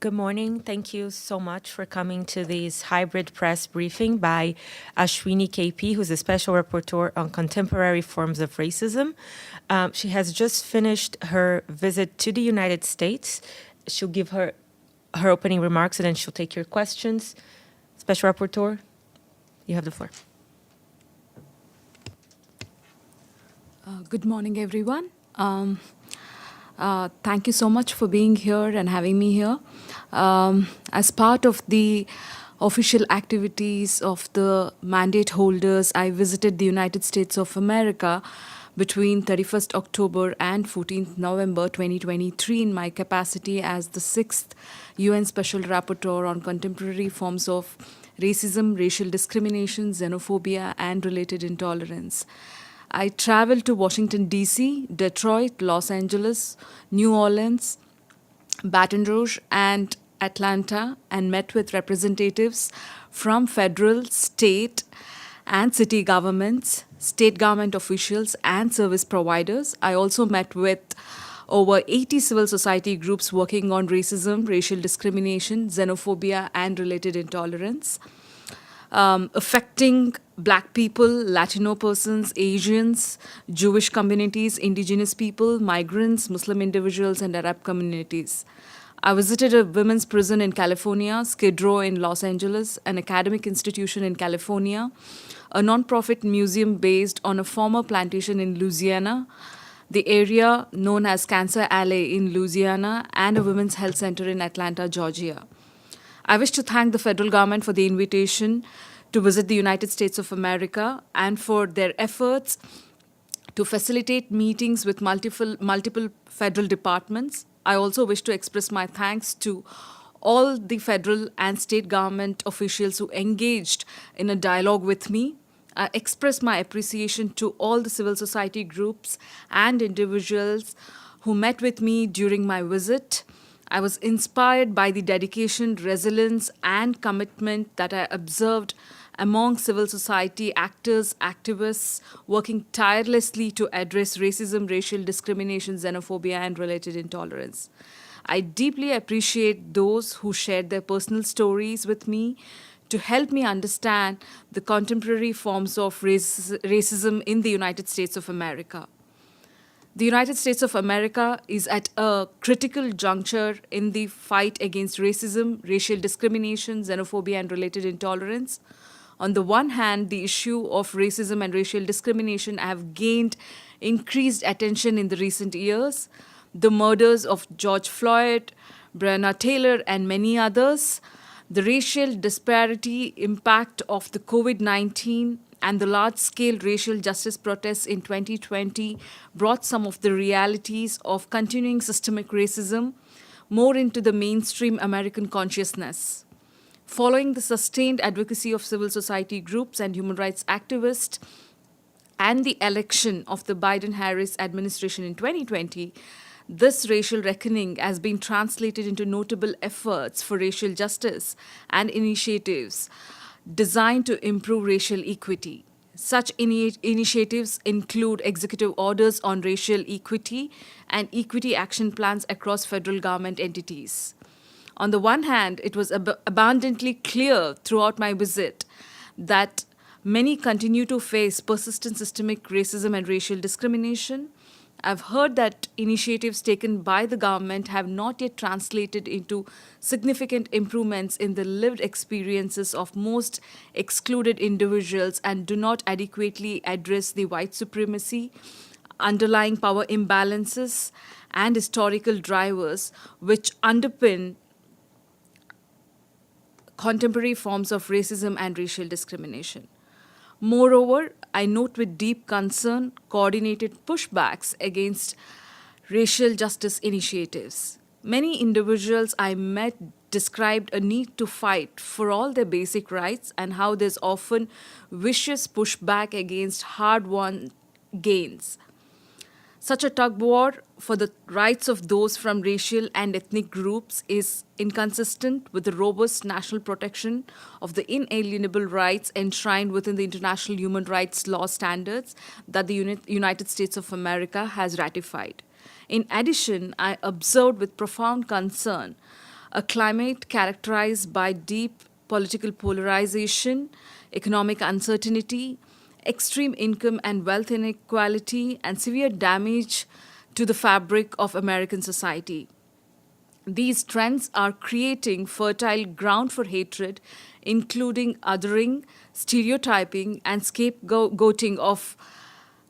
Good morning. Thank you so much for coming to this hybrid press briefing by Ashwini K.P., who's a special rapporteur on contemporary forms of racism. She has just finished her visit to the United States. She'll give her opening remarks and then she'll take your questions. Special rapporteur, you have the floor. Good morning, everyone. Thank you so much for being here and having me here. As part of the official activities of the mandate holders, I visited the United States of America between 31st October and 14th November 2023 in my capacity as the 6th UN Special Rapporteur on contemporary forms of racism, racial discrimination, xenophobia, and related intolerance. I traveled to Washington, D.C., Detroit, Los Angeles, New Orleans, Baton Rouge, and Atlanta, and met with representatives from federal, state, and city governments, state government officials, and service providers. I also met with over 80 civil society groups working on racism, racial discrimination, xenophobia, and related intolerance, affecting Black people, Latino persons, Asians, Jewish communities, indigenous people, migrants, Muslim individuals, and Arab communities. I visited a women's prison in California, Skid Row in Los Angeles, an academic institution in California, a nonprofit museum based on a former plantation in Louisiana, the area known as Cancer Alley in Louisiana, and a women's health center in Atlanta, Georgia. I wish to thank the federal government for the invitation to visit the United States of America and for their efforts to facilitate meetings with multiple federal departments. I also wish to express my thanks to all the federal and state government officials who engaged in a dialogue with me. I express my appreciation to all the civil society groups and individuals who met with me during my visit. I was inspired by the dedication, resilience, and commitment that I observed among civil society actors, activists, working tirelessly to address racism, racial discrimination, xenophobia, and related intolerance. I deeply appreciate those who shared their personal stories with me to help me understand the contemporary forms of racism in the United States of America. The United States of America is at a critical juncture in the fight against racism, racial discrimination, xenophobia, and related intolerance. On the one hand, the issue of racism and racial discrimination have gained increased attention in the recent years. The murders of George Floyd, Breonna Taylor, and many others, the racial disparity impact of the COVID-19 and the large-scale racial justice protests in 2020 brought some of the realities of continuing systemic racism more into the mainstream American consciousness. Following the sustained advocacy of civil society groups and human rights activists and the election of the Biden-Harris administration in 2020, this racial reckoning has been translated into notable efforts for racial justice and initiatives designed to improve racial equity. Such initiatives include executive orders on racial equity and equity action plans across federal government entities. On the one hand, it was abundantly clear throughout my visit that many continue to face persistent systemic racism and racial discrimination. I've heard that initiatives taken by the government have not yet translated into significant improvements in the lived experiences of most excluded individuals and do not adequately address the white supremacy, underlying power imbalances, and historical drivers which underpin contemporary forms of racism and racial discrimination. Moreover, I note with deep concern coordinated pushbacks against racial justice initiatives. Many individuals I met described a need to fight for all their basic rights and how there's often vicious pushback against hard-won gains. Such a tug-of-war for the rights of those from racial and ethnic groups is inconsistent with the robust national protection of the inalienable rights enshrined within the international human rights law standards that the United States of America has ratified. In addition, I observed with profound concern a climate characterized by deep political polarization, economic uncertainty, extreme income and wealth inequality, and severe damage to the fabric of American society. These trends are creating fertile ground for hatred, including othering, stereotyping, and scapegoating of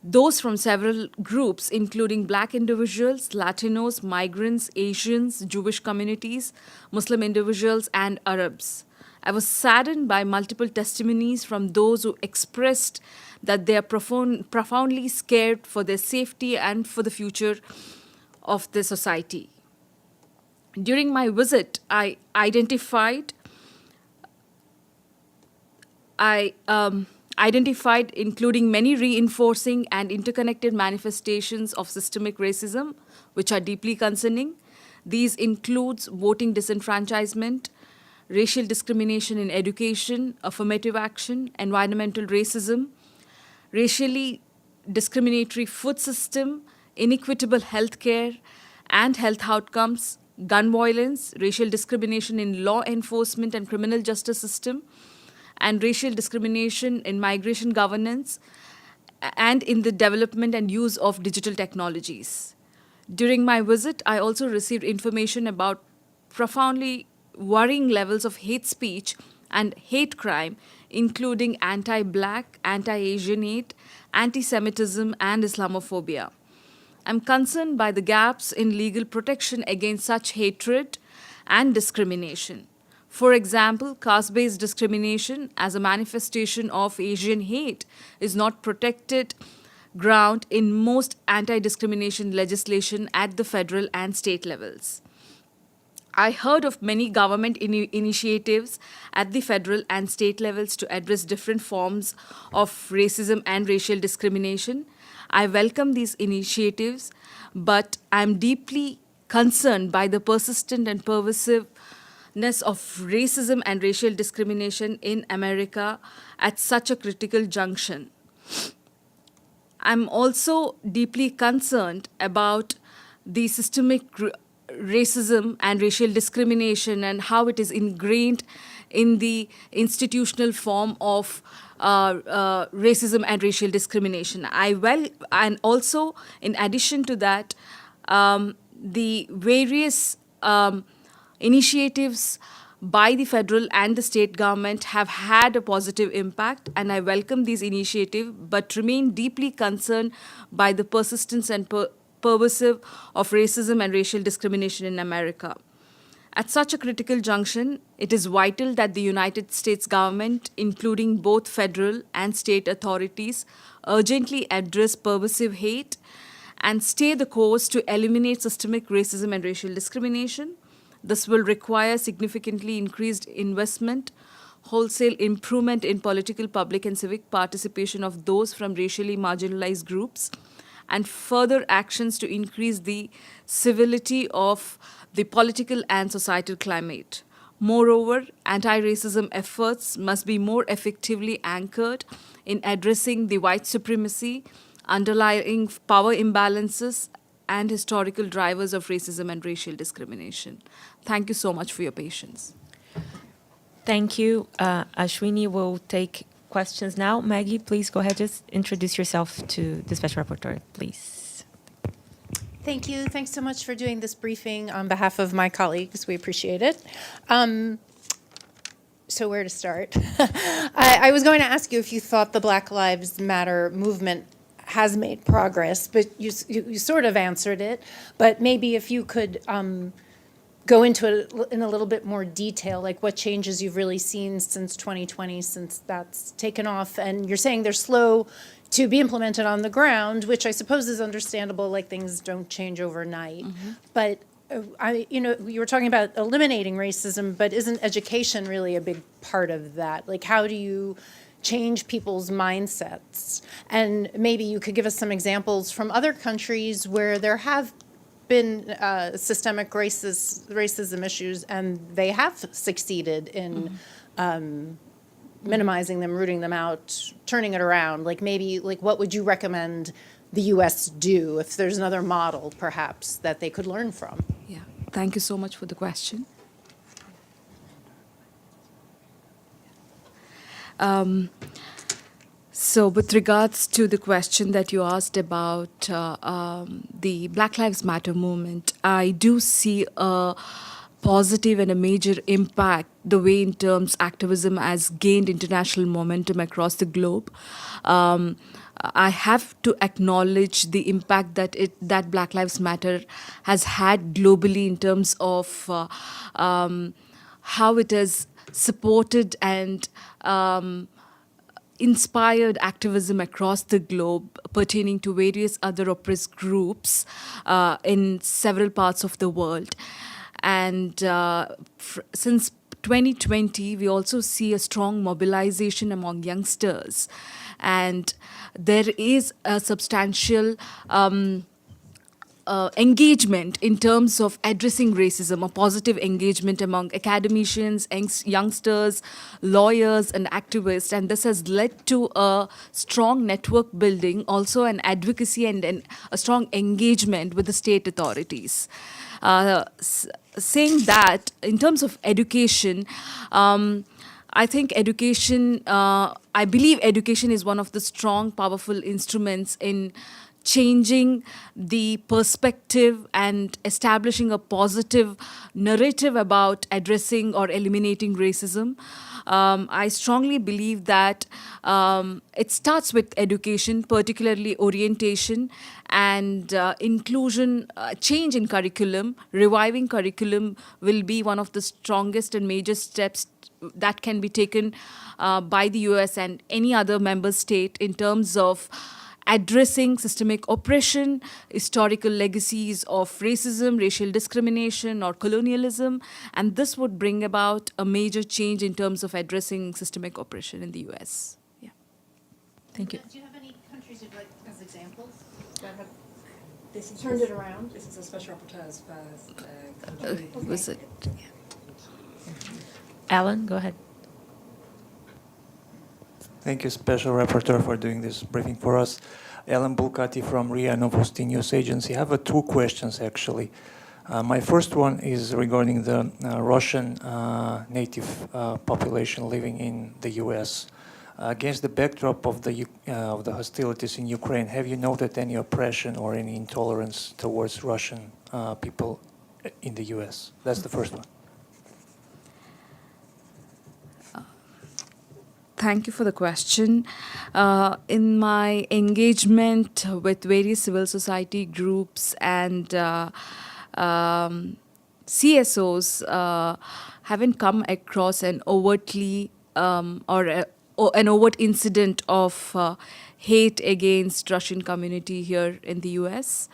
those from several groups, including Black individuals, Latinos, migrants, Asians, Jewish communities, Muslim individuals, and Arabs. I was saddened by multiple testimonies from those who expressed that they are profoundly scared for their safety and for the future of the society. During my visit, I identified including many reinforcing and interconnected manifestations of systemic racism, which are deeply concerning. These includes voting disenfranchisement, racial discrimination in education, affirmative action, environmental racism, racially discriminatory food system, inequitable health care and health outcomes, gun violence, racial discrimination in law enforcement and criminal justice system, and racial discrimination in migration governance and in the development and use of digital technologies. During my visit, I also received information about profoundly worrying levels of hate speech and hate crime, including anti-Black, anti-Asian hate, anti-Semitism, and Islamophobia. I'm concerned by the gaps in legal protection against such hatred and discrimination. For example, caste-based discrimination as a manifestation of Asian hate is not protected ground in most anti-discrimination legislation at the federal and state levels. I heard of many government initiatives at the federal and state levels to address different forms of racism and racial discrimination. I welcome these initiatives, but I'm deeply concerned by the persistent and pervasiveness of racism and racial discrimination in America at such a critical junction. I'm also deeply concerned about the systemic racism and racial discrimination and how it is ingrained in the institutional form of racism and racial discrimination. And also, in addition to that, the various initiatives by the federal and the state government have had a positive impact, and I welcome these initiatives, but remain deeply concerned by the persistence and pervasive of racism and racial discrimination in America. At such a critical junction, it is vital that the United States government, including both federal and state authorities, urgently address pervasive hate and stay the course to eliminate systemic racism and racial discrimination. This will require significantly increased investment, wholesale improvement in political, public, and civic participation of those from racially marginalized groups, and further actions to increase the civility of the political and societal climate. Moreover, anti-racism efforts must be more effectively anchored in addressing the white supremacy, underlying power imbalances, and historical drivers of racism and racial discrimination. Thank you so much for your patience. Thank you. Ashwini will take questions now. Maggie, please go ahead. Just introduce yourself to the Special Rapporteur, please. Thank you. Thanks so much for doing this briefing on behalf of my colleagues. We appreciate it. So where to start? I was going to ask you if you thought the Black Lives Matter movement has made progress, but you sort of answered it. But maybe if you could go into it in a little bit more detail, like what changes you've really seen since 2020, since that's taken off. And you're saying they're slow to be implemented on the ground, which I suppose is understandable, like things don't change overnight. Mm-hmm. But you were talking about eliminating racism, but isn't education really a big part of that? Like, how do you change people's mindsets? And maybe you could give us some examples from other countries where there have been systemic racism issues and they have succeeded in minimizing them, rooting them out, turning it around. Like maybe, like what would you recommend the U.S. do if there's another model perhaps that they could learn from? Yeah, thank you so much for the question. So with regards to the question that you asked about the Black Lives Matter movement, I do see a positive and a major impact the way in terms activism has gained international momentum across the globe. I have to acknowledge the impact that Black Lives Matter has had globally in terms of how it has supported and inspired activism across the globe pertaining to various other oppressed groups in several parts of the world. And since 2020, we also see a strong mobilization among youngsters. And there is a substantial engagement in terms of addressing racism, a positive engagement among academicians, youngsters, lawyers, and activists. And this has led to a strong network building, also an advocacy and a strong engagement with the state authorities. Saying that, in terms of education, I think education, I believe education is one of the strong, powerful instruments in changing the perspective and establishing a positive narrative about addressing or eliminating racism. I strongly believe that it starts with education, particularly orientation and inclusion, change in curriculum. Reviving curriculum will be one of the strongest and major steps that can be taken by the US and any other member state in terms of addressing systemic oppression, historical legacies of racism, racial discrimination, or colonialism. And this would bring about a major change in terms of addressing systemic oppression in the US. Yeah. Thank you. Do you have any countries you'd like as examples that have turned it around? This is a special rapporteur's first country. Was it? Alan, go ahead. Thank you, Special Rapporteur, for doing this briefing for us. Alan Bulcati from RIA Novosti News Agency. I have two questions, actually. My first one is regarding the Russian native population living in the U.S. Against the backdrop of the hostilities in Ukraine, have you noted any oppression or any intolerance towards Russian people in the U.S.? That's the first one. Thank you for the question. In my engagement with various civil society groups and CSOs, haven't come across an overtly or an overt incident of hate against Russian community here in the US.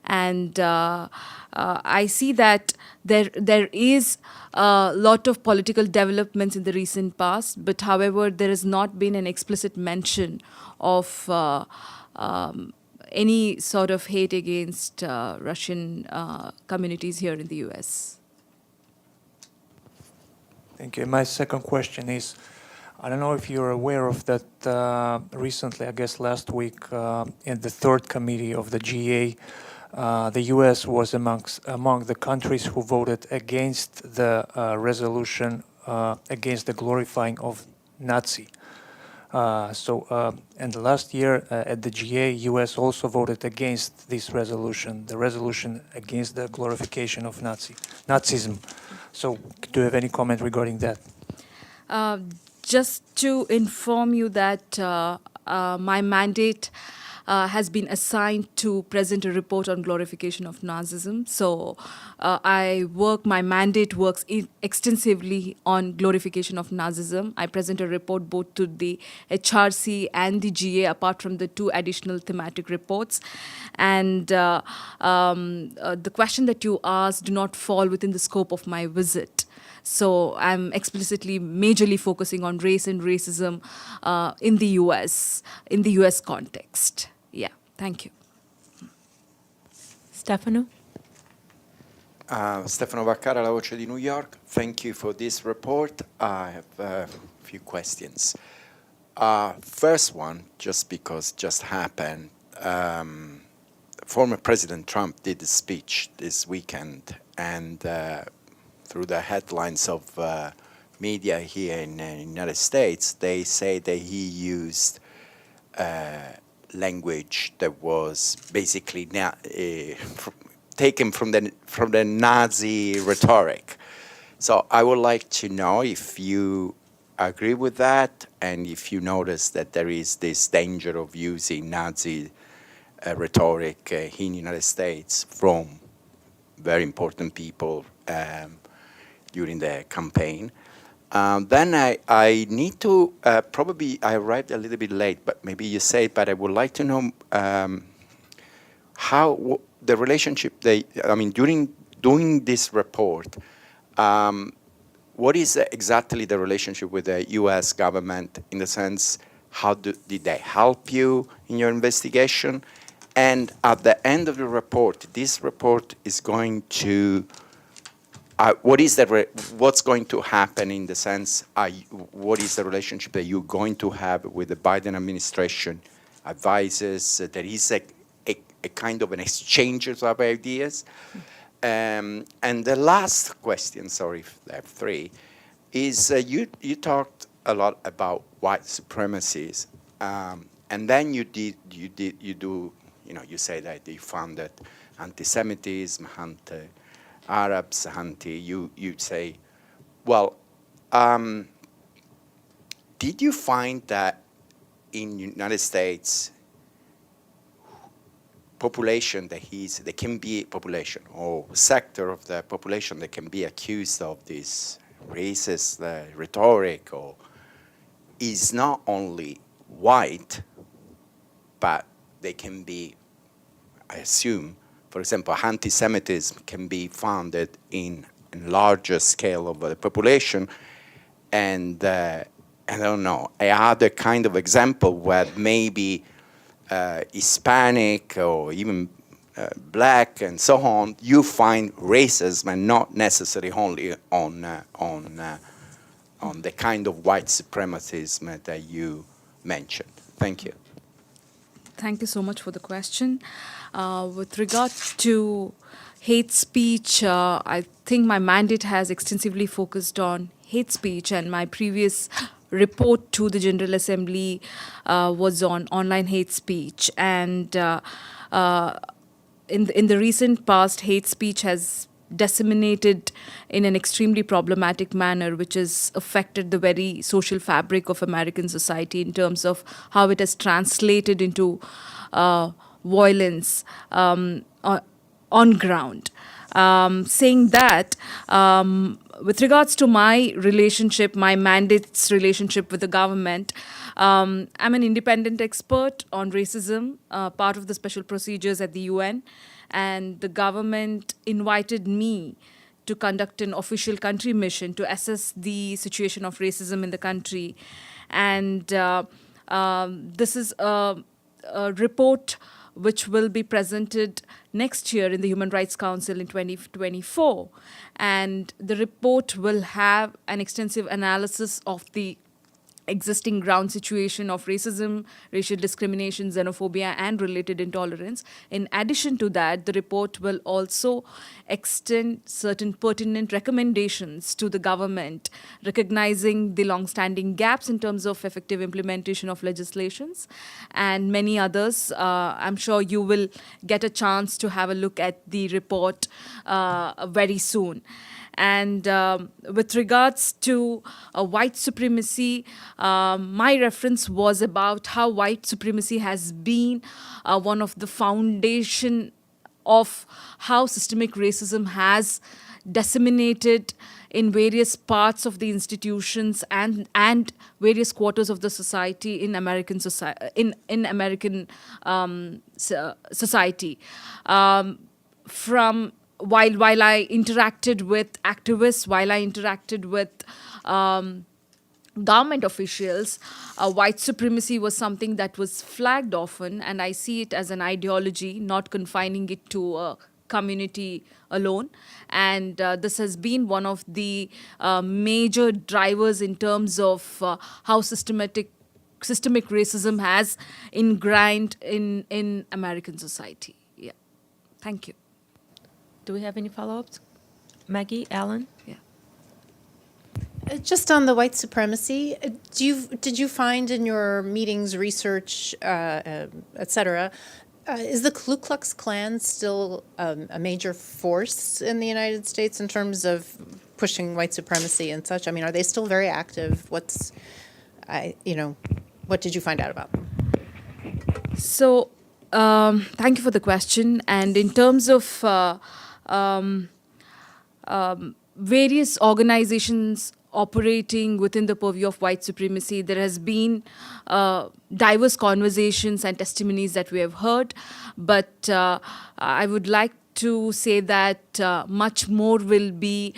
And I see that there is a lot of political developments in the recent past, but however, there has not been an explicit mention of any sort of hate against Russian communities here in the US. Thank you. My second question is, I don't know if you're aware of that recently, I guess last week, in the third committee of the GA, the U.S. was among the countries who voted against the resolution against the glorifying of Nazi. And last year at the GA, U.S. also voted against this resolution, the resolution against the glorification of Nazism. So do you have any comment regarding that? Just to inform you that my mandate has been assigned to present a report on glorification of Nazism. So my mandate works extensively on glorification of Nazism. I present a report both to the HRC and the GA, apart from the two additional thematic reports. And the question that you asked do not fall within the scope of my visit. So I'm explicitly, majorly focusing on race and racism in the US context. Yeah, thank you. Stefano? Stefano Vaccara, La Voce di New York. Thank you for this report. I have a few questions. First one, just because just happened, former President Trump did a speech this weekend, and through the headlines of media here in the United States, they say that he used language that was basically taken from the Nazi rhetoric. So I would like to know if you agree with that, and if you notice that there is this danger of using Nazi rhetoric in the United States from very important people during the campaign. Then I need to, probably I arrived a little bit late, but maybe you say it, but I would like to know how the relationship, during doing this report, what is exactly the relationship with the US government, in the sense, how did they help you in your investigation? And at the end of the report, this report is going to, what's going to happen, in the sense, what is the relationship that you're going to have with the Biden administration advisors? There is a kind of an exchange of ideas. And the last question, sorry if I have three, is you talked a lot about white supremacies, and then you say that you found that anti-Semitism, anti-Arabs, you say, well, did you find that in the United States, population that can be population or sector of the population that can be accused of this racist rhetoric, or is not only white, but they can be, I assume, for example, anti-Semitism can be founded in a larger scale of the population, and I don't know, other kind of example where maybe Hispanic or even black and so on, you find racism, and not necessarily only on the kind of white supremacism that you mentioned. Thank you. Thank you so much for the question. With regard to hate speech, I think my mandate has extensively focused on hate speech, and my previous report to the General Assembly was on online hate speech. And in the recent past, hate speech has disseminated in an extremely problematic manner, which has affected the very social fabric of American society in terms of how it has translated into violence on ground. Saying that, with regards to my relationship, my mandate's relationship with the government, I'm an independent expert on racism, part of the special procedures at the UN, and the government invited me to conduct an official country mission to assess the situation of racism in the country. And this is a report which will be presented next year in the Human Rights Council in 2024. And the report will have an extensive analysis of the existing ground situation of racism, racial discrimination, xenophobia, and related intolerance. In addition to that, the report will also extend certain pertinent recommendations to the government, recognizing the long-standing gaps in terms of effective implementation of legislations and many others. I'm sure you will get a chance to have a look at the report very soon. And with regards to white supremacy, my reference was about how white supremacy has been one of the foundation of how systemic racism has disseminated in various parts of the institutions and various quarters of the society in American society. From while I interacted with activists, while I interacted with government officials, white supremacy was something that was flagged often, and I see it as an ideology, not confining it to a community alone. And this has been one of the major drivers in terms of how systemic racism has ingrained in American society. Yeah. Thank you. Do we have any follow-ups? Maggie, Alan? Yeah. Just on the white supremacy, did you find in your meetings, research, et cetera, is the Ku Klux Klan still a major force in the United States in terms of pushing white supremacy and such? I mean, are they still very active? What did you find out about them? So, thank you for the question. And in terms of various organizations operating within the purview of white supremacy, there has been diverse conversations and testimonies that we have heard. But I would like to say that much more will be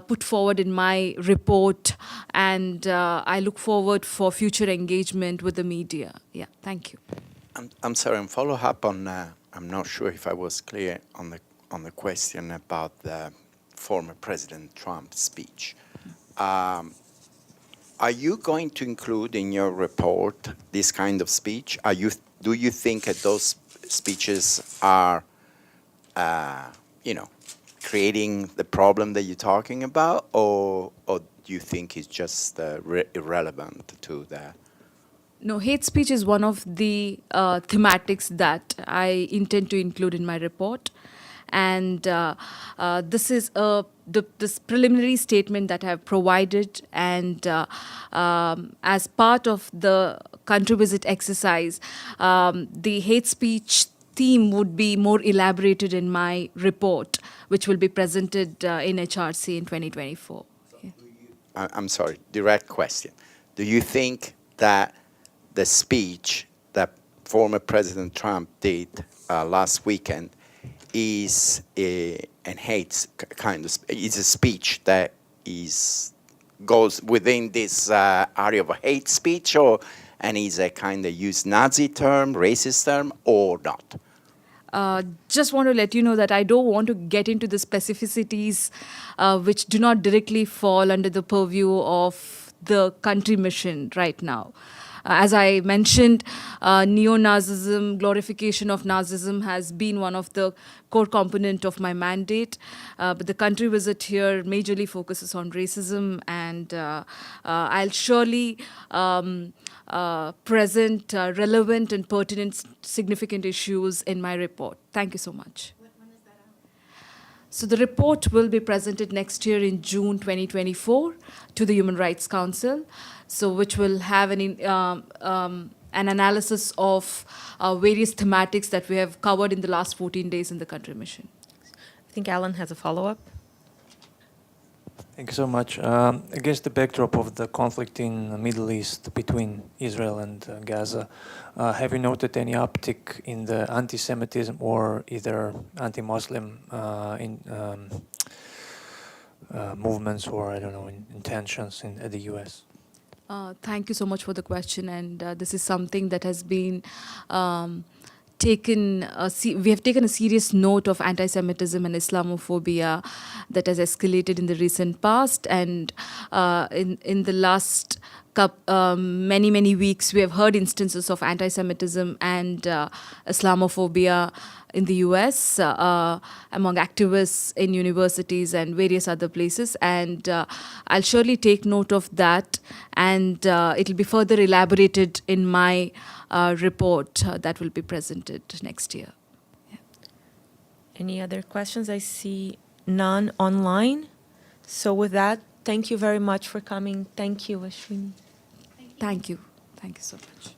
put forward in my report, and I look forward for future engagement with the media. Yeah, thank you. I'm sorry, I'm follow up on, I'm not sure if I was clear on the question about the former President Trump's speech. Are you going to include in your report this kind of speech? Do you think that those speeches are, creating the problem that you're talking about, or do you think it's just irrelevant to the? No, hate speech is one of the thematics that I intend to include in my report. And this is this preliminary statement that I have provided. And as part of the country visit exercise, the hate speech theme would be more elaborated in my report, which will be presented in HRC in 2024. Yeah. I'm sorry, direct question. Do you think that the speech that former President Trump did last weekend is is a speech that goes within this area of hate speech, and is a kind of use Nazi term, racist term, or not? Just want to let you know that I don't want to get into the specificities which do not directly fall under the purview of the country mission right now. As I mentioned, neo-Nazism, glorification of Nazism has been one of the core component of my mandate. But the country visit here majorly focuses on racism, and I'll surely present relevant and pertinent significant issues in my report. Thank you so much. When is that out? So the report will be presented next year in June 2024 to the Human Rights Council, so which will have an analysis of various thematics that we have covered in the last 14 days in the country mission. I think Alan has a follow-up. Thank you so much. Against the backdrop of the conflict in the Middle East between Israel and Gaza, have you noted any uptick in the anti-Semitism or either anti-Muslim movements or, I don't know, intentions in the U.S.? Thank you so much for the question, and this is something that has been taken. We have taken a serious note of anti-Semitism and Islamophobia that has escalated in the recent past, and in the last many weeks, we have heard instances of anti-Semitism and Islamophobia in the US among activists in universities and various other places. And I'll surely take note of that, and it'll be further elaborated in my report that will be presented next year. Yeah. Any other questions? I see none online. So with that, thank you very much for coming. Thank you, Ashwini. Thank you. Thank you so much.